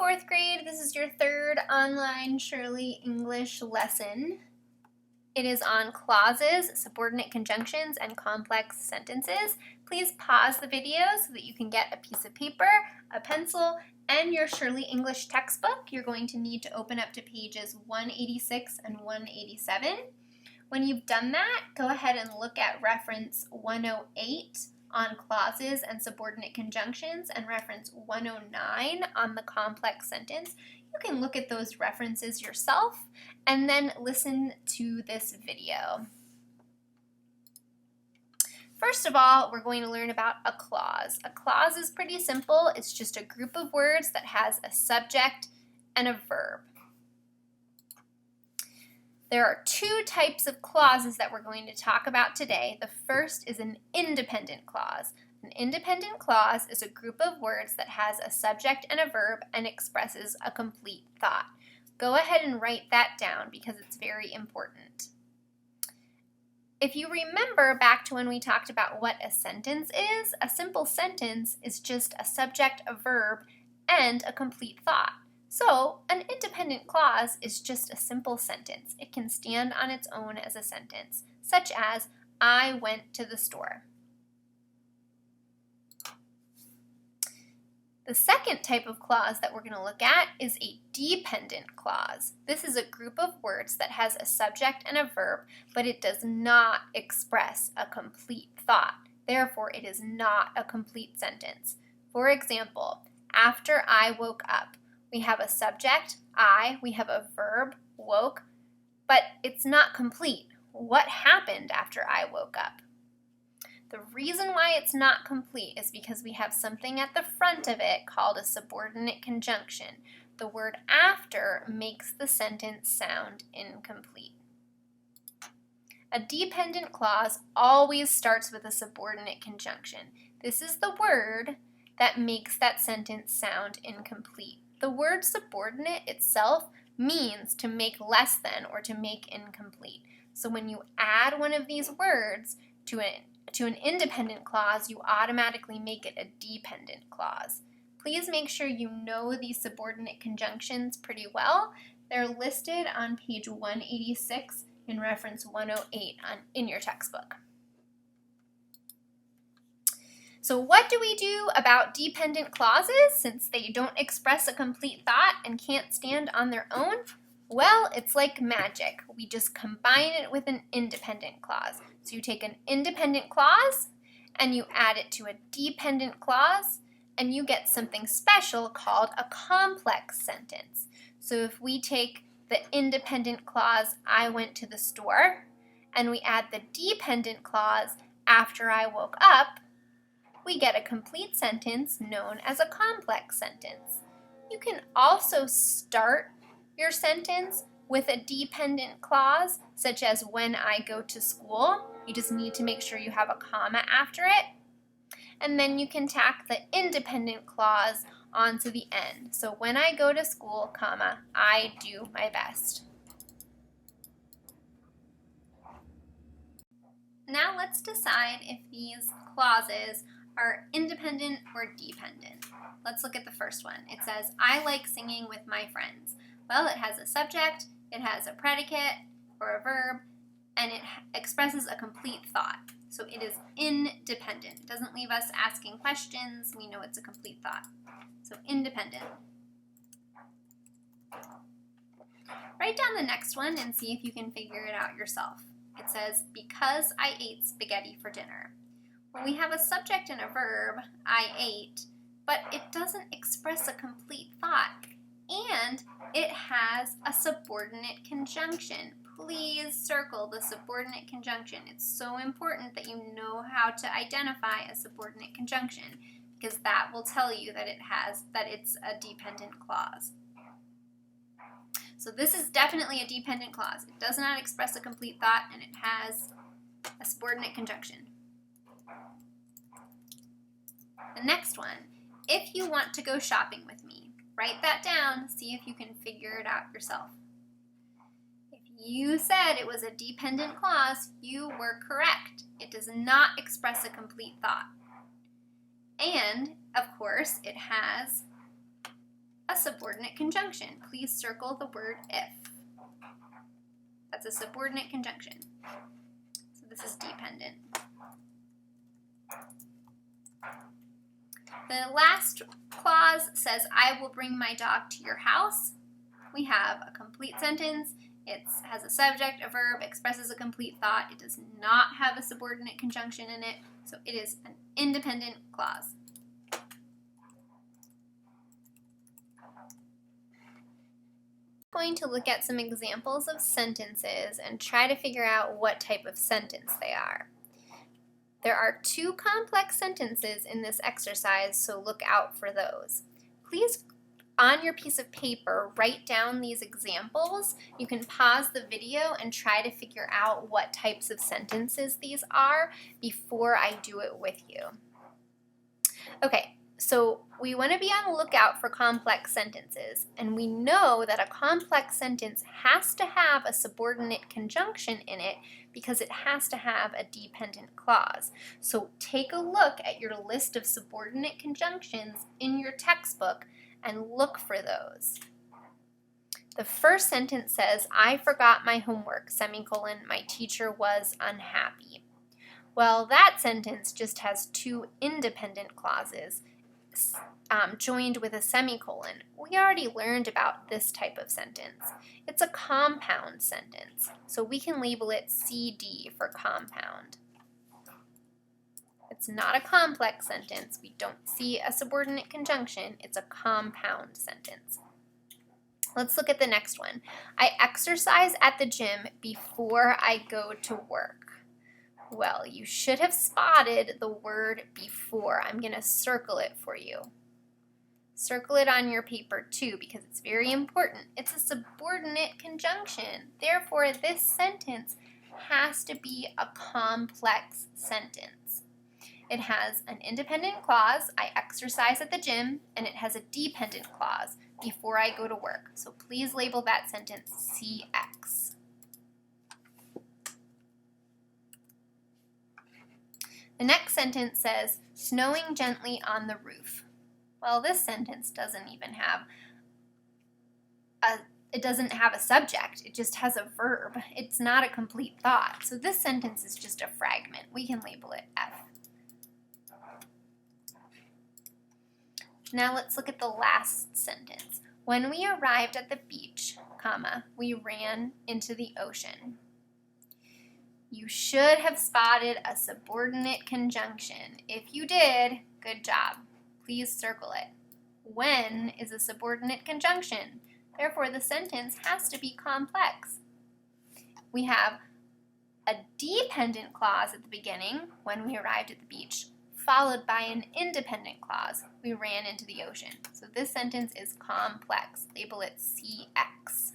fourth grade. This is your third online Shurley English lesson. It is on clauses, subordinate conjunctions, and complex sentences. Please pause the video so that you can get a piece of paper, a pencil, and your Shurley English textbook. You're going to need to open up to pages 186 and 187. When you've done that, go ahead and look at reference 108 on clauses and subordinate conjunctions and reference 109 on the complex sentence. You can look at those references yourself and then listen to this video. First of all, we're going to learn about a clause. A clause is pretty simple. It's just a group of words that has a subject and a verb. There are two types of clauses that we're going to talk about today. The first is an independent clause. An independent clause is a group of words that has a subject and a verb and expresses a complete thought. Go ahead and write that down because it's very important. If you remember back to when we talked about what a sentence is, a simple sentence is just a subject, a verb, and a complete thought. So, an independent clause is just a simple sentence. It can stand on its own as a sentence, such as, I went to the store. The second type of clause that we're going to look at is a dependent clause. This is a group of words that has a subject and a verb, but it does not express a complete thought. Therefore, it is not a complete sentence. For example, after I woke up. We have a subject, I, we have a verb, woke, but it's not complete. What happened after I woke up? The reason why it's not complete is because we have something at the front of it called a subordinate conjunction. The word after makes the sentence sound incomplete. A dependent clause always starts with a subordinate conjunction. This is the word that makes that sentence sound incomplete. The word subordinate itself means to make less than or to make incomplete. So when you add one of these words to an independent clause, you automatically make it a dependent clause. Please make sure you know these subordinate conjunctions pretty well. They're listed on page 186 in reference 108 in your textbook. So what do we do about dependent clauses since they don't express a complete thought and can't stand on their own? Well, it's like magic. We just combine it with an independent clause. So you take an independent clause and you add it to a dependent clause and you get something special called a complex sentence. So if we take the independent clause, I went to the store, and we add the dependent clause, after I woke up, we get a complete sentence known as a complex sentence. You can also start your sentence with a dependent clause, such as when I go to school. You just need to make sure you have a comma after it. And then you can tack the independent clause onto the end. So when I go to school, comma, I do my best. Now let's decide if these clauses are independent or dependent. Let's look at the first one. It says, I like singing with my friends. Well, it has a subject, it has a predicate or a verb, and it expresses a complete thought. So it is independent. It doesn't leave us asking questions. We know it's a complete thought. So independent. Write down the next one and see if you can figure it out yourself. It says, because I ate spaghetti for dinner. Well, we have a subject and a verb, I ate, but it doesn't express a complete thought. And it has a subordinate conjunction. Please circle the subordinate conjunction. It's so important that you know how to identify a subordinate conjunction because that will tell you that it's a dependent clause. So this is definitely a dependent clause. It does not express a complete thought and it has a subordinate conjunction. The next one, if you want to go shopping with me, write that down, see if you can figure it out yourself. If you said it was a dependent clause, you were correct. It does not express a complete thought. And, of course, it has a subordinate conjunction. Please circle the word if. That's a subordinate conjunction. So this is dependent. The last clause says, I will bring my dog to your house. We have a complete sentence. It has a subject, a verb, expresses a complete thought. It does not have a subordinate conjunction in it, so it is an independent clause. I'm going to look at some examples of sentences and try to figure out what type of sentence they are. There are 2 complex sentences in this exercise, so look out for those. Please, on your piece of paper, write down these examples. You can pause the video and try to figure out what types of sentences these are before I do it with you. Okay, so we want to be on the lookout for complex sentences, and we know that a complex sentence has to have a subordinate conjunction in it because it has to have a dependent clause. So take a look at your list of subordinate conjunctions in your textbook and look for those. The first sentence says, I forgot my homework, semicolon, my teacher was unhappy. Well, that sentence just has 2 independent clauses joined with a semicolon. We already learned about this type of sentence. It's a compound sentence, so we can label it CD for compound. It's not a complex sentence. We don't see a subordinate conjunction. It's a compound sentence. Let's look at the next one. I exercise at the gym before I go to work. Well, you should have spotted the word before. I'm going to circle it for you. Circle it on your paper too because it's very important. It's a subordinate conjunction. Therefore, this sentence has to be a complex sentence. It has an independent clause, I exercise at the gym, and it has a dependent clause, before I go to work. So please label that sentence CX. The next sentence says, snowing gently on the roof. Well, this sentence doesn't even have a subject. It just has a verb. It's not a complete thought. So this sentence is just a fragment. We can label it F. Now let's look at the last sentence. When we arrived at the beach, comma, we ran into the ocean. You should have spotted a subordinate conjunction. If you did, good job. Please circle it. When is a subordinate conjunction. Therefore, the sentence has to be complex. We have a dependent clause at the beginning, when we arrived at the beach, followed by an independent clause, we ran into the ocean. So this sentence is complex. Label it CX.